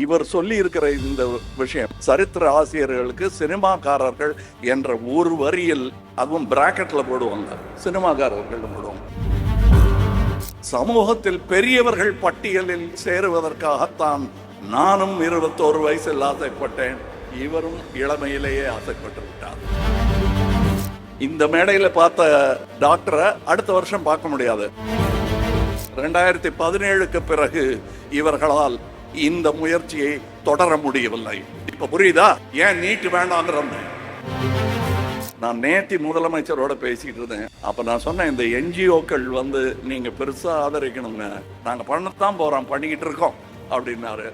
இவர் சொல்லி இருக்கிற இந்த விஷயம் சரித்திர ஆசிரியர்களுக்கு சினிமாக்காரர்கள் என்ற ஒரு வரியில், அதுவும் பிராக்கெட்ல போடுவாங்க, சினிமாக்காரர்கள் போடுவாங்க. சமூகத்தில் பெரியவர்கள் பட்டியலில் சேருவதற்காகத்தான் நானும் 21 வயசில் ஆசைப்பட்டேன். இவரும் இளமையிலேயே ஆசைப்பட்டு விட்டார். இந்த மேடையில் பார்த்த டாக்டரை அடுத்த வருஷம் பார்க்க முடியாது. 2017க்கு பிறகு இவர்களால் இந்த முயற்சியை தொடர முடியவில்லை. இப்ப புரியுதா ஏன் நீட் வேண்டாங்கிற? நான் நேத்தி முதலமைச்சரோட பேசிட்டு இருந்தேன். அப்ப நான் சொன்னேன், இந்த என்ஜிஓக்கள் நீங்க பெருசா ஆதரிக்கணுங்க, நாங்க பண்ணத்தான் போறோம், பண்ணிக்கிட்டு இருக்கோம் அப்படின்னாரு.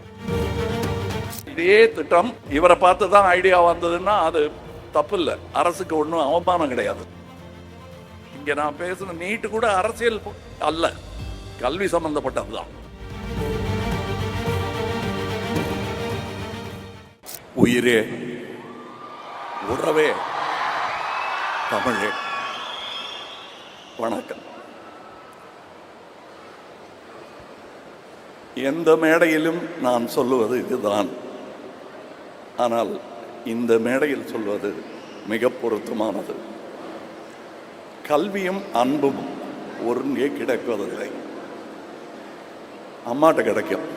இதே திட்டம் இவரை பார்த்துதான் ஐடியா வந்ததுன்னா அது தப்பு இல்லை, அரசுக்கு ஒன்றும் அவமானம் கிடையாது. இங்க நான் பேசுன நீட்டு கூட அரசியல் அல்ல, கல்வி சம்பந்தப்பட்டதுதான். உயிரே, உறவே, தமிழே, வணக்கம். எந்த மேடையிலும் நான் சொல்லுவது இதுதான். ஆனால் இந்த மேடையில் சொல்வது மிக பொருத்தமானது. கல்வியும் அன்பும் ஒருங்கே கிடைப்பதில்லை. அம்மாட்ட கிடைக்கும்,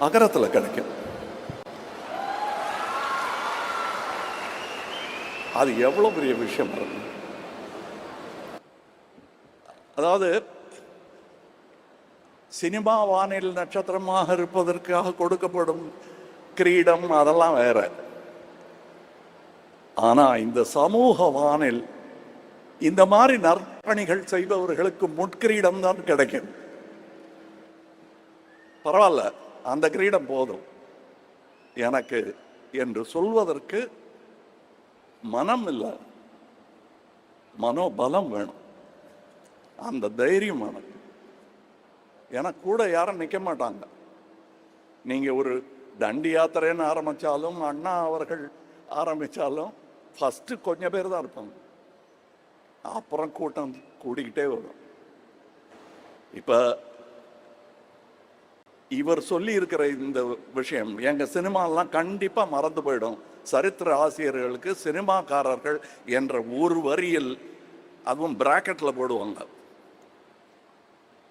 அகரத்தில் கிடைக்கும். அது எவ்வளவு பெரிய விஷயம். அதாவது சினிமா வானில் நட்சத்திரமாக இருப்பதற்காக கொடுக்கப்படும் கிரீடம் அதெல்லாம் வேற. ஆனா இந்த சமூக வானில் இந்த மாதிரி நற்பணிகள் செய்பவர்களுக்கு முட்கிரீடம் தான் கிடைக்கும். பரவாயில்ல, அந்த கிரீடம் போதும் எனக்கு என்று சொல்வதற்கு மனம் இல்லை, மனோபலம் வேணும், அந்த தைரியம் வேணும். எனக்கு கூட யாரும் நிற்க மாட்டாங்க. நீங்க ஒரு தண்டி யாத்திரைன்னு ஆரம்பிச்சாலும், அண்ணா அவர்கள் ஆரம்பிச்சாலும் ஃபர்ஸ்ட் கொஞ்சம் பேர் தான் இருப்பாங்க, அப்புறம் கூட்டம் கூடிக்கிட்டே வரும். இப்ப இவர் சொல்லி இருக்கிற இந்த விஷயம் எங்க சினிமாலாம் கண்டிப்பா மறந்து போயிடும். சரித்திர ஆசிரியர்களுக்கு சினிமாக்காரர்கள் என்ற ஒரு வரியில், அதுவும் பிராக்கெட்ல போடுவாங்க,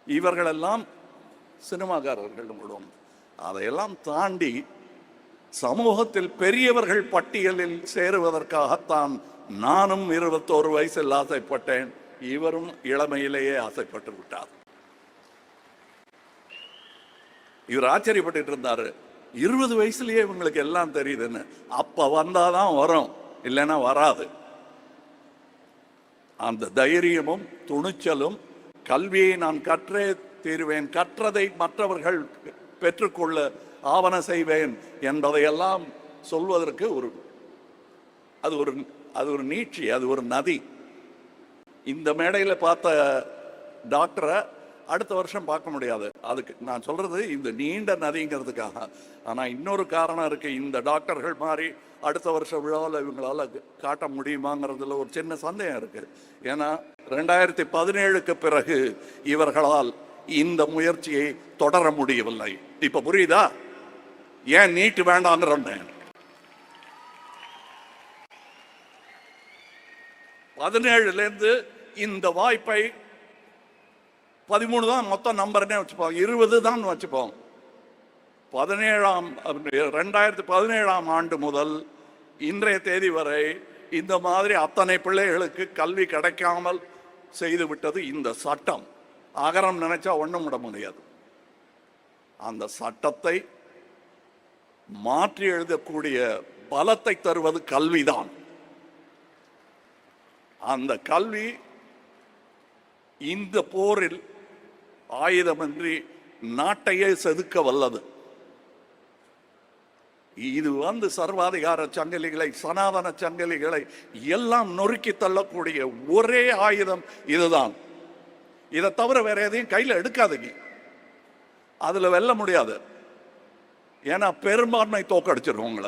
இவர்களெல்லாம் சினிமாக்காரர்கள் போடுவாங்க. அதையெல்லாம் தாண்டி சமூகத்தில் பெரியவர்கள் பட்டியலில் சேருவதற்காகத்தான் நானும் 21 வயசில் ஆசைப்பட்டேன். இவரும் இளமையிலேயே ஆசைப்பட்டு விட்டார். இவர் ஆச்சரியப்பட்டு இருந்தாரு, 20 வயசுலயே இவங்களுக்கு எல்லாம் தெரியுதுன்னு. அப்ப வந்தாதான் வரும், இல்லைன்னா வராது. அந்த தைரியமும் துணிச்சலும், கல்வியை நான் கற்றே தீருவேன், கற்றதை மற்றவர்கள் பெற்றுக்கொள்ள ஆவண செய்வேன் என்பதையெல்லாம் சொல்வதற்கு அது ஒரு நீட்சி, அது ஒரு நதி. இந்த மேடையில் பார்த்த டாக்டரை அடுத்த வருஷம் பார்க்க முடியாது. அதுக்கு நான் சொல்றது இந்த நீண்ட நதிங்கிறதுக்காக. ஆனா இன்னொரு காரணம் இருக்கு. இந்த டாக்டர்கள் மாதிரி அடுத்த வருஷ விழாவில் இவங்களால காட்ட முடியுமாங்கிறதுல ஒரு சின்ன சந்தேகம் இருக்கு. ஏன்னா 2017க்கு பிறகு இவர்களால் இந்த முயற்சியை தொடர முடியவில்லை. இப்ப புரியுதா ஏன் நீட் வேண்டாங்கிற? 17லேருந்து இந்த வாய்ப்பை 13 தான் மொத்தம் நம்பர்னே வச்சுப்போம், 20 தான் வச்சுப்போம். 2017ஆம் ஆண்டு முதல் இன்றைய தேதி வரை இந்த மாதிரி அத்தனை பிள்ளைகளுக்கு கல்வி கிடைக்காமல் செய்து விட்டது இந்த சட்டம். அகரம் நினைச்சா ஒண்ணும் விட முடியாது. அந்த சட்டத்தை மாற்றி எழுதக்கூடிய பலத்தை தருவது கல்விதான். அந்த கல்வி இந்த போரில் ஆயுதமின்றி நாட்டையே செதுக்க வல்லது. இது சர்வாதிகார சங்கிலிகளை, சனாதன சங்கிலிகளை எல்லாம் நொறுக்கி தள்ளக்கூடிய ஒரே ஆயுதம் இதுதான். இதை தவிர வேற எதையும் கையில் எடுக்காதீங்க, அதுல வெல்ல முடியாது. ஏன்னா பெரும்பான்மை தோற்கடிச்சிருவாங்கள,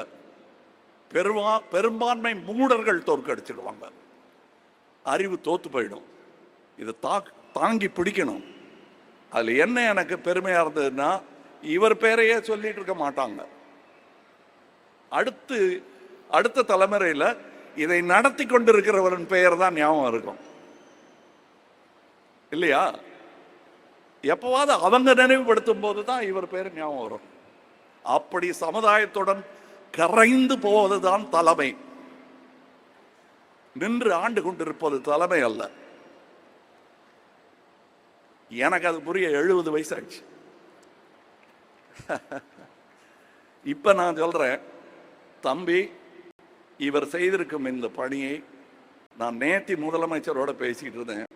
பெரும்பான்மை மூடர்கள் தோற்கடிச்சிடுவாங்க, அறிவு தோத்து போயிடும். இதை தாங்கி பிடிக்கணும். அதில் என்ன எனக்கு பெருமையாக இருந்ததுன்னா, இவர் பேரையே சொல்லிட்டு இருக்க மாட்டாங்க. அடுத்த தலைமுறையில் இதை நடத்தி கொண்டிருக்கிறவரின் பெயர் தான் ஞாபகம் இருக்கும் இல்லையா? எப்பவாவது அவங்க நினைவுபடுத்தும் போது தான் இவர் பேர் ஞாபகம் வரும். அப்படி சமுதாயத்துடன் கரைந்து போவதுதான் தலைமை. நின்று ஆண்டு கொண்டிருப்பது தலைமை அல்ல. எனக்கு அது புரிய 70 வயசு ஆச்சு. இப்ப நான் சொல்றேன், தம்பி, இவர் செய்திருக்கும் இந்த பணியை நான் நேத்தி முதலமைச்சரோட பேசிக்கிட்டு இருந்தேன்.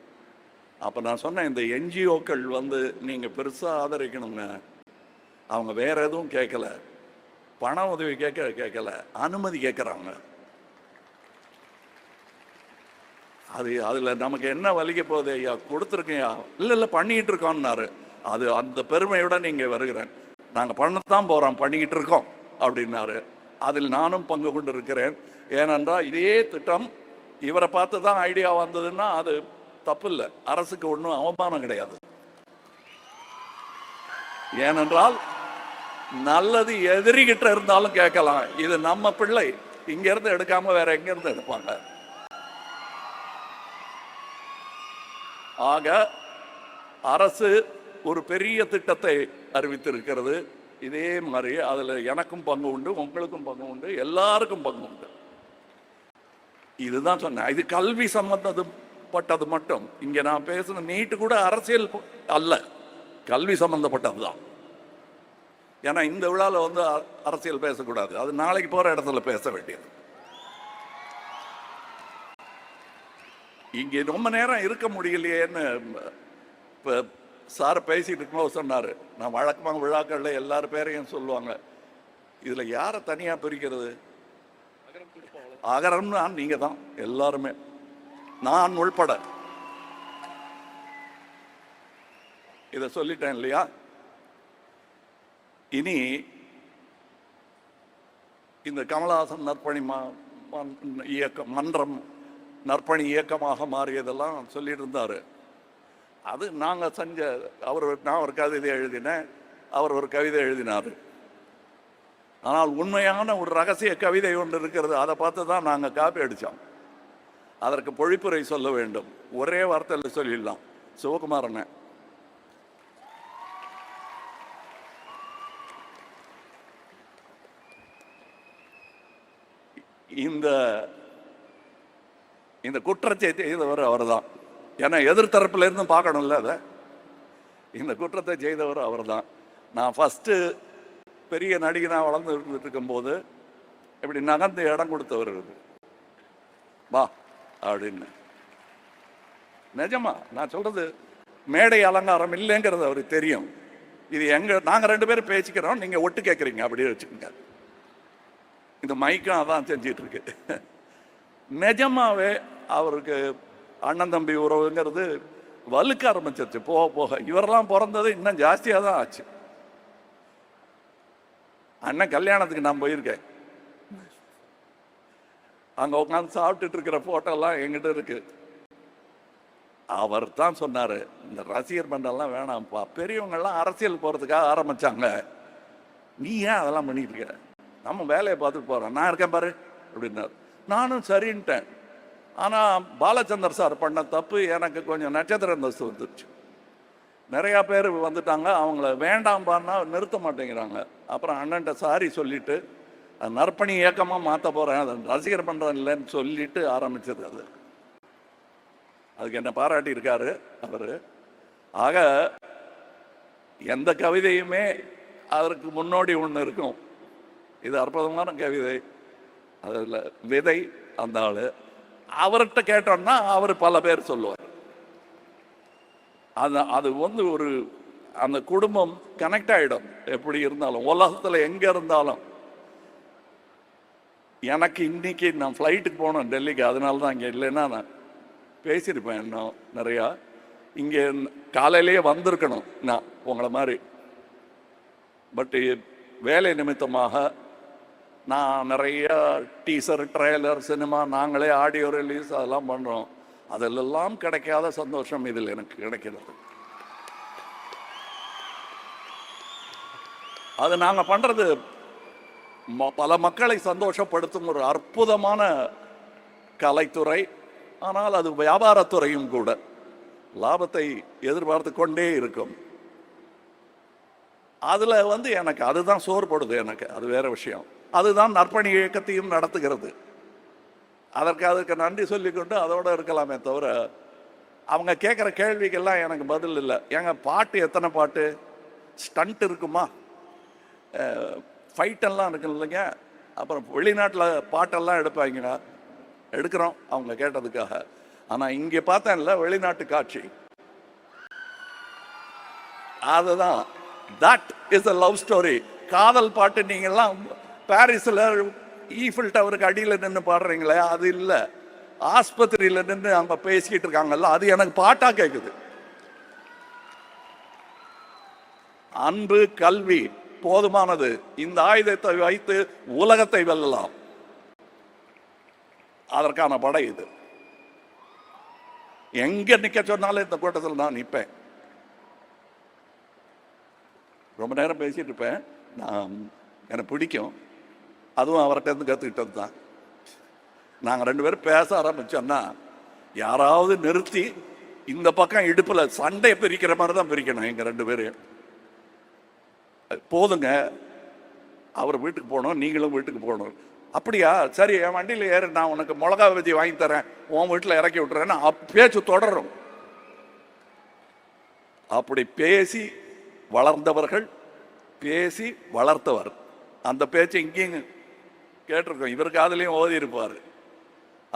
அப்ப நான் சொன்னேன், இந்த என்ஜிஓக்கள் நீங்க பெருசா ஆதரிக்கணுங்க. அவங்க வேற எதுவும் கேட்கல, பண உதவி கேட்கல, அனுமதி கேட்கறாங்க. அதுல நமக்கு என்ன வலிக்க போகுது? ஐயா கொடுத்துருக்கையா? இல்ல பண்ணிக்கிட்டு இருக்கோம்னாரு. அந்த பெருமையோட நீங்க வருகிறேன், நாங்க பண்ணத்தான் போறோம், பண்ணிக்கிட்டு இருக்கோம் அப்படின்னாரு. அதில் நானும் பங்கு கொண்டு இருக்கிறேன். ஏனென்றால் இதே திட்டம் இவரை பார்த்து தான் ஐடியா வந்ததுன்னா அது தப்பு இல்லை, அரசுக்கு ஒன்றும் அவமானம் கிடையாது. ஏனென்றால் நல்லது எதிரிகிட்ட இருந்தாலும் கேட்கலாம், இது நம்ம பிள்ளை, இங்க இருந்து எடுக்காம வேற எங்க இருந்து எடுப்பாங்க. ஆக அரசு ஒரு பெரிய திட்டத்தை அறிவித்திருக்கிறது. இதே மாதிரி அதுல எனக்கும் பங்கு உண்டு, உங்களுக்கும் பங்கு உண்டு, எல்லாருக்கும் பங்கு உண்டு. இதுதான் சொன்னேன். இது கல்வி சம்பந்தப்பட்டது மட்டும். இங்க நான் பேசுன நீட்டு கூட அரசியல் அல்ல, கல்வி சம்பந்தப்பட்டதுதான். ஏன்னா இந்த விழாவில் அரசியல் பேசக்கூடாது, அது நாளைக்கு போற இடத்துல பேச வேண்டியது. இங்கே ரொம்ப நேரம் இருக்க முடியலையேன்னு இப்போ சார் பேசிட்டு இருக்கும்போது சொன்னார், நான் வழக்கமாக விழாக்களில் எல்லார் பேரையும் சொல்லுவாங்க, இதில் யாரை தனியாக பிரிக்கிறது? அகரம்னா நீங்க தான், எல்லாருமே, நான் உள்பட. இதை சொல்லிட்டேன் இல்லையா? இனி இந்த கமலஹாசன் நற்பணி இயக்கம் மன்றம் நற்பணி இயக்கமாக மாறியதெல்லாம் சொல்லிட்டு இருந்தாரு. அது நாங்கள் செஞ்ச, நான் ஒரு கவிதை எழுதினேன், அவர் ஒரு கவிதை எழுதினார். ஆனால் உண்மையான ஒரு ரகசிய கவிதை ஒன்று இருக்கிறது, அதை பார்த்து தான் நாங்கள் காப்பி அடித்தோம். அதற்கு பொழிப்புரை சொல்ல வேண்டும், ஒரே வார்த்தையில் சொல்லிடலாம். சிவகுமாரன் இந்த குற்றத்தை செய்தவர் அவர் தான். ஏன்னா எதிர்த்தரப்புல இருந்து பார்க்கணும்ல, அதை இந்த குற்றத்தை செய்தவர் அவர் தான். நான் ஃபஸ்ட்டு பெரிய நடிகனாக வளர்ந்து இருந்துட்டு இருக்கும்போது இப்படி நகர்ந்து இடம் கொடுத்தவர் வா அப்படின்னு. நிஜமா நான் சொல்றது மேடை அலங்காரம் இல்லைங்கிறது அவருக்கு தெரியும். இது நாங்கள் 2 பேரும் பேசிக்கிறோம், நீங்கள் ஒட்டு கேட்குறீங்க, அப்படியே வச்சுக்கோங்க. இந்த மைக்கும் அதான் செஞ்சிட்டு இருக்கு. நிஜமாவே அவருக்கு அண்ணன் தம்பி உறவுங்கிறது வலுக்க ஆரம்பிச்சிருச்சு போக போக. இவரெல்லாம் பிறந்தது இன்னும் ஜாஸ்தியாக தான் ஆச்சு. அண்ணன் கல்யாணத்துக்கு நான் போயிருக்கேன், அங்க உட்காந்து சாப்பிட்டுட்டு இருக்கிற போட்டோலாம் எங்கிட்ட இருக்கு. அவர் தான் சொன்னாரு, இந்த ரசிகர் மன்றம்லாம் வேணாம்ப்பா, பெரியவங்கெல்லாம் அரசியல் போறதுக்காக ஆரம்பிச்சாங்க, நீ ஏன் அதெல்லாம் பண்ணிட்டு இருக்க, நம்ம வேலையை பார்த்துட்டு போறோம், நான் இருக்கேன் பாரு அப்படின்னாரு. நானும் சரின்ட்டேன். ஆனால் பாலச்சந்தர் சார் பண்ண தப்பு, எனக்கு கொஞ்சம் நட்சத்திர அந்தஸ்து வந்துருச்சு. நிறையா பேர் வந்துட்டாங்க, அவங்கள வேண்டாம்பான்னா நிறுத்த மாட்டேங்கிறாங்க. அப்புறம் அண்ணன்ட்ட சாரி சொல்லிட்டு நற்பணி இயக்கமாக மாற்ற போகிறேன், அதை ரசிகர் பண்ணுறேன் இல்லைன்னு சொல்லிட்டு ஆரம்பிச்சது. அதுக்கு என்ன பாராட்டி இருக்காரு அவர். ஆக எந்த கவிதையுமே அதற்கு முன்னோடி ஒன்று இருக்கும். இது அற்புதமான கவிதை, அதில் விதை அந்த ஆள். அவர்கிட்ட கேட்டோம்னா அவர் பல பேர் சொல்லுவார். அது ஒரு அந்த குடும்பம் கனெக்ட் ஆகிடும். எப்படி இருந்தாலும் உலகத்தில் எங்கே இருந்தாலும். எனக்கு இன்னைக்கு நான் ஃப்ளைட்டுக்கு போனேன் டெல்லிக்கு, அதனால தான் இங்கே இல்லைன்னா நான் பேசியிருப்பேன் இன்னும் நிறையா. இங்கே காலையிலேயே வந்திருக்கணும் நான் உங்களை மாதிரி. பட் வேலை நிமித்தமாக நான் நிறைய டீசர், ட்ரெய்லர், சினிமா, நாங்களே ஆடியோ ரிலீஸ் அதெல்லாம் பண்ணுறோம். அதிலெல்லாம் கிடைக்காத சந்தோஷம் இதில் எனக்கு கிடைக்கிறது. அது நாங்கள் பண்ணுறது பல மக்களை சந்தோஷப்படுத்தும் ஒரு அற்புதமான கலைத்துறை. ஆனால் அது வியாபாரத்துறையும் கூட. லாபத்தை எதிர்பார்த்து கொண்டே இருக்கும். அதில் எனக்கு அதுதான் சோர்படுது. எனக்கு அது வேற விஷயம். அதுதான் நற்பணி இயக்கத்தையும் நடத்துகிறது. அதற்கு நன்றி சொல்லிக்கொண்டு அதோடு இருக்கலாமே தவிர, அவங்க கேட்குற கேள்விக்கெல்லாம் எனக்கு பதில் இல்லை. ஏங்க பாட்டு எத்தனை பாட்டு, ஸ்டண்ட் இருக்குமா, ஃபைட்டெல்லாம் இருக்கு இல்லைங்க. அப்புறம் வெளிநாட்டில் பாட்டெல்லாம் எடுப்பாங்க, எடுக்கிறோம் அவங்க கேட்டதுக்காக. ஆனால் இங்கே பார்த்தேன்ல வெளிநாட்டு காட்சி, அதுதான் that is a love story. காதல் பாட்டு நீங்கள்லாம் பாரிஸில் ஈஃபில் டவருக்கு அடியில் நின்று பாடுறீங்களே, அது இல்லை. ஆஸ்பத்திரியில் நின்று அவங்க பேசிக்கிட்டு இருக்காங்கல்ல, அது எனக்கு பாட்டா கேட்குது. அன்பு கல்வி போதுமானது. இந்த ஆயுதத்தை வைத்து உலகத்தை வெல்லலாம். அதற்கான படை இது. எங்க நிக்க சொன்னாலும் இந்த கூட்டத்தில் நான் நிற்பேன். ரொம்ப நேரம் பேசிட்டு இருப்பேன். நான் எனக்கு பிடிக்கும். அதுவும் அவர்கிட்ட இருந்து கற்றுக்கிட்டது தான். நாங்கள் 2 பேரும் பேச ஆரம்பிச்சோம்னா யாராவது நிறுத்தி இந்த பக்கம் இடுப்பில் சண்டையை பிரிக்கிற மாதிரி தான் பிரிக்கணும். எங்கள் 2 பேரையும் போதுங்க, அவர் வீட்டுக்கு போகணும், நீங்களும் வீட்டுக்கு போகணும். அப்படியா, சரி, என் வண்டியில் ஏறு, நான் உனக்கு மிளகா பஜ்ஜி வாங்கி தரேன், உன் வீட்டில் இறக்கி விட்டுறேன்னு பேச்சு தொடரும். அப்படி பேசி வளர்ந்தவர்கள், பேசி வளர்த்தவர். அந்த பேச்சு இங்கேயும் கேட்டிருக்கோம். இவர் காதலையும் ஓதி இருப்பார்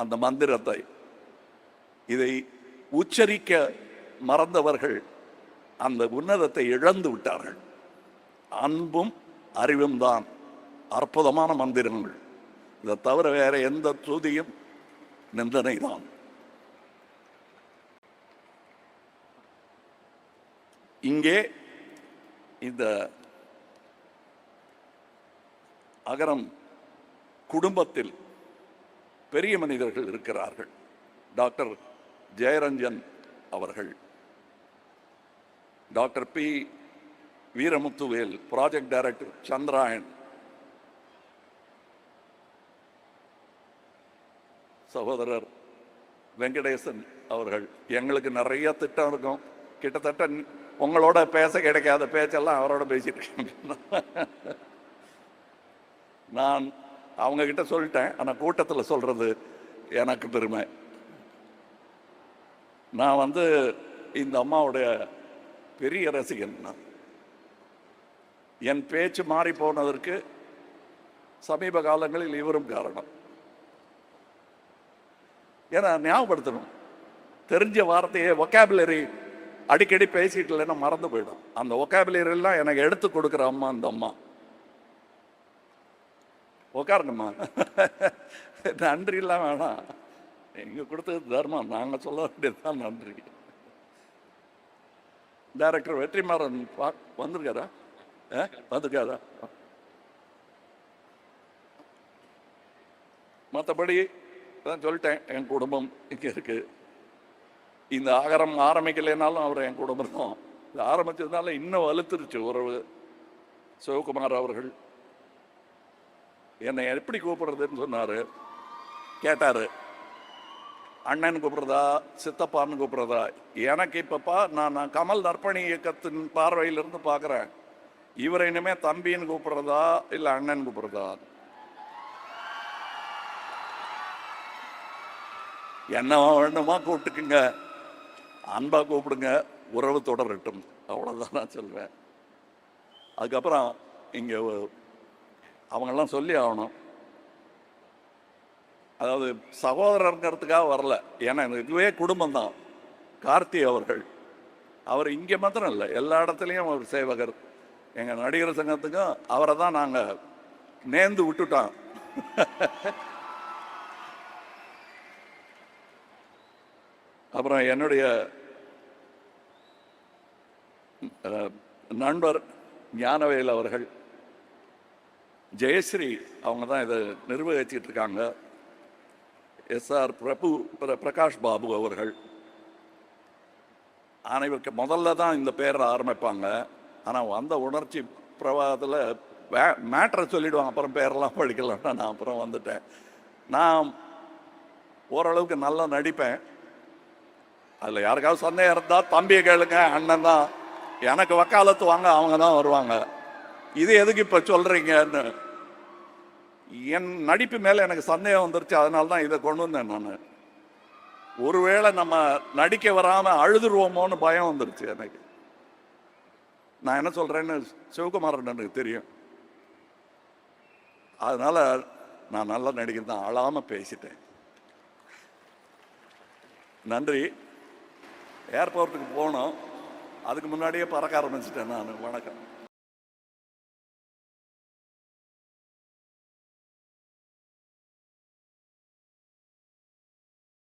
அந்த மந்திரத்தை. இதை உச்சரிக்க மறந்தவர்கள் அந்த உன்னதத்தை இழந்து விட்டார்கள். அன்பும் அறிவும் தான் அற்புதமான மந்திரங்கள். இதை தவிர வேற எந்த துதியும் நிந்தனை தான். இங்கே இந்த அகரம் குடும்பத்தில் பெரிய மனிதர்கள் இருக்கிறார்கள். டாக்டர் ஜெயரஞ்சன் அவர்கள், doctor P Veeramuthuvel, project director Chandrayaan, சகோதரர் வெங்கடேசன் அவர்கள். எங்களுக்கு நிறைய திட்டம் இருக்கும். கிட்டத்தட்ட உங்களோட பேச கிடைக்காத பேச்செல்லாம் அவரோட பேசிட்டு இருக்கேன். நான் அவங்க கிட்ட சொல்லிட்டேன். ஆனால் கூட்டத்தில் சொல்றது எனக்கு பெருமை. நான் இந்த அம்மாவுடைய பெரிய ரசிகன். என் பேச்சு மாறி போனதற்கு சமீப காலங்களில் இவரும் காரணம். ஏன்னா ஞாபகப்படுத்தணும், தெரிஞ்ச வார்த்தையை ஒக்காபுலரி அடிக்கடி பேசிட்டு இல்லைன்னா மறந்து போயிடும். அந்த ஒக்காபுலரி எல்லாம் எனக்கு எடுத்து கொடுக்குற அம்மா அந்த அம்மா. உக்காருங்கம்மா. நன்றி எல்லாம் வேணாம், எங்க கொடுத்தது தர்மம், நாங்கள் சொல்ல வேண்டியதுதான் நன்றி. டைரக்டர் வெற்றிமாறன் வந்திருக்காரா? வந்திருக்காரா? மற்றபடி தான் சொல்லிட்டேன். என் குடும்பம் இங்கே இருக்கு. இந்த ஆகரம் ஆரம்பிக்கலைனாலும் அவர் என் குடும்பம் தான். இது ஆரம்பிச்சதுனால இன்னும் வலுத்துருச்சு உறவு. சிவகுமார் அவர்கள் என்னை எப்படி கூப்பிடுறதுன்னு சொன்னார். கேட்டார், அண்ணன் கூப்பிடுறதா சித்தப்பான்னு கூப்பிடுறதா? எனக்கு இப்பப்பா நான் கமல் நற்பணி இயக்கத்தின் பார்வையிலிருந்து பார்க்குறேன், இவரை இனிமே தம்பின்னு கூப்பிடுறதா இல்லை அண்ணன் கூப்பிடுறதா? என்ன வேணுமா கூப்பிட்டுக்குங்க, அன்பா கூப்பிடுங்க, உறவு தொடரட்டும், அவ்வளோதான் நான் சொல்வேன். அதுக்கப்புறம் இங்கே அவங்கெல்லாம் சொல்லி ஆகணும். அதாவது சகோதரங்கிறதுக்காக வரல, ஏன்னா இதுவே குடும்பம் தான். கார்த்தி அவர்கள், அவர் இங்கே மாத்திரம் இல்லை, எல்லா இடத்துலையும் அவர் சேவகர். எங்கள் நடிகர் சங்கத்துக்கும் அவரை தான் நாங்கள் நேர்ந்து விட்டுட்டோம். அப்புறம் என்னுடைய நண்பர் ஞானவேல் அவர்கள், ஜெயஸ்ரீ அவங்க தான் இதை நிர்வகிச்சிட்டு இருக்காங்க. SR பிரகாஷ் பாபு அவர்கள். அனைவருக்கு முதல்ல தான் இந்த பேரை ஆரம்பிப்பாங்க. ஆனால் வந்த உணர்ச்சி பிரவாகத்தில் மேட்ரை சொல்லிவிடுவாங்க, அப்புறம் பேரெல்லாம் படிக்கலாம்னா நான் அப்புறம் வந்துட்டேன். நான் ஓரளவுக்கு நல்லா நடிப்பேன். அதில் யாருக்காவது சந்தேகம் இருந்தால் தம்பியை கேளுங்க, அண்ணன் தான். எனக்கு வக்காலத்து வாங்க அவங்க தான் வருவாங்க. இது எதுக்கு இப்போ சொல்கிறீங்கன்னு என் நடிப்பு மேலே எனக்கு சந்தேகம் வந்துருச்சு. அதனால தான் இதை கொண்டு வந்தேன். நான் ஒருவேளை நம்ம நடிக்க வராமல் அழுதுருவோமோன்னு பயம் வந்துருச்சு எனக்கு. நான் என்ன சொல்கிறேன்னு சிவகுமாரன் எனக்கு தெரியும். அதனால் நான் நல்லா நடிக்கிறேன் தான், அழாமல் பேசிட்டேன். நன்றி. ஏர்போர்ட்டுக்கு போனோம், அதுக்கு முன்னாடியே பறக்க ஆரம்பிச்சிட்டேன் நான். வணக்கம்.